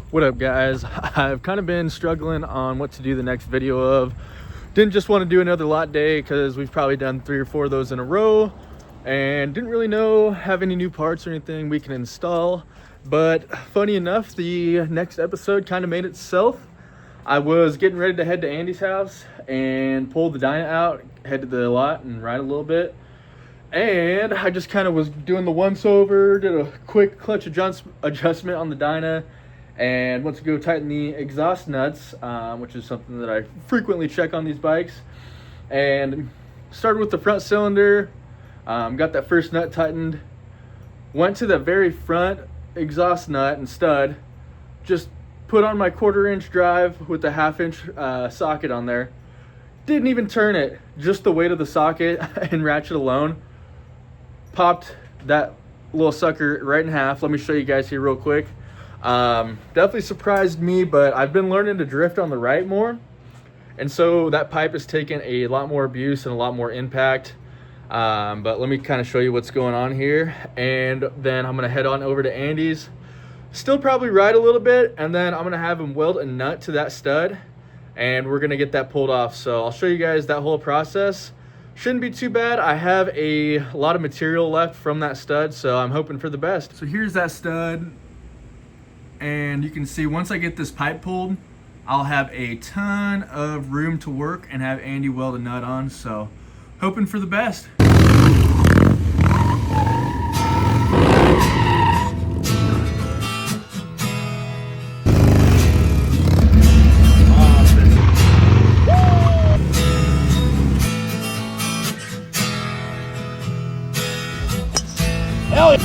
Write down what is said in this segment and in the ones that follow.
What up, guys? I've kind of been struggling on what to do the next video of. Didn't just want to do another lot day because we've probably done 3 or 4 of those in a row, and didn't really have any new parts or anything we can install. But funny enough, the next episode kind of made itself. I was getting ready to head to Andy's house and pulled the Dyna out, head to the lot and ride a little bit. And I just kind of was doing the once over, did a quick clutch adjustment on the Dyna, and went to go tighten the exhaust nuts, which is something that I frequently check on these bikes. And started with the front cylinder, got that first nut tightened, went to the very front exhaust nut and stud, just put on my 1/4 inch drive with the 1/2 inch socket on there. Didn't even turn it, just the weight of the socket and ratchet alone popped that little sucker right in half. Let me show you guys here real quick. Definitely surprised me, but I've been learning to drift on the right more, and so that pipe has taken a lot more abuse and a lot more impact. But let me kind of show you what's going on here, and then I'm gonna head on over to Andy's, still probably ride a little bit, and then I'm gonna have him weld a nut to that stud, and we're gonna get that pulled off. So I'll show you guys that whole process. Shouldn't be too bad. I have a lot of material left from that stud, so I'm hoping for the best. So here's that stud, and you can see once I get this pipe pulled, I'll have a ton of room to work and have Andy weld a nut on, so hoping for the best. Hell yeah.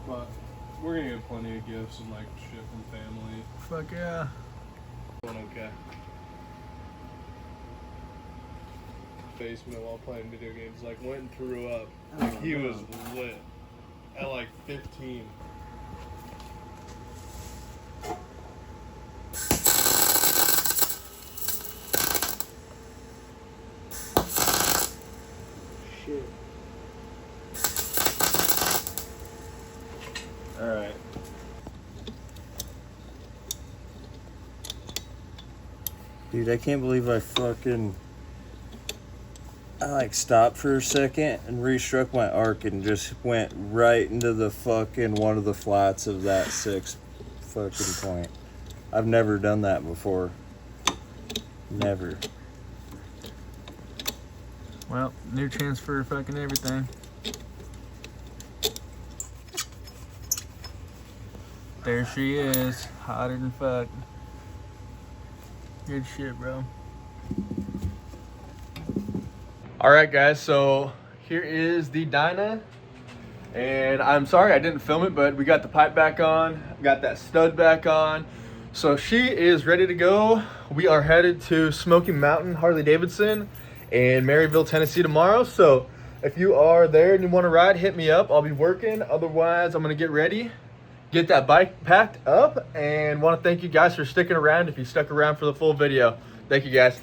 But we're gonna get plenty of gifts and like shit from family. Fuck yeah. Doing okay. basement while playing video games. Like went and threw up. Like he was lit at like 15. Shit. All right. Dude, I can't believe I like stopped for a second and restruck my arc and just went right into the fucking one of the flats of that 6 fucking point. I've never done that before. Never. Well, new chance for fucking everything. There she is, hotter than fuck. Good shit, bro. All right, guys, so here is the Dyna. And I'm sorry I didn't film it, but we got the pipe back on, got that stud back on. So she is ready to go. We are headed to Smoky Mountain Harley Davidson in Maryville, Tennessee tomorrow. So if you are there and you want to ride, hit me up. I'll be working. Otherwise, I'm going to get ready, get that bike packed up, and want to thank you guys for sticking around if you stuck around for the full video. Thank you, guys.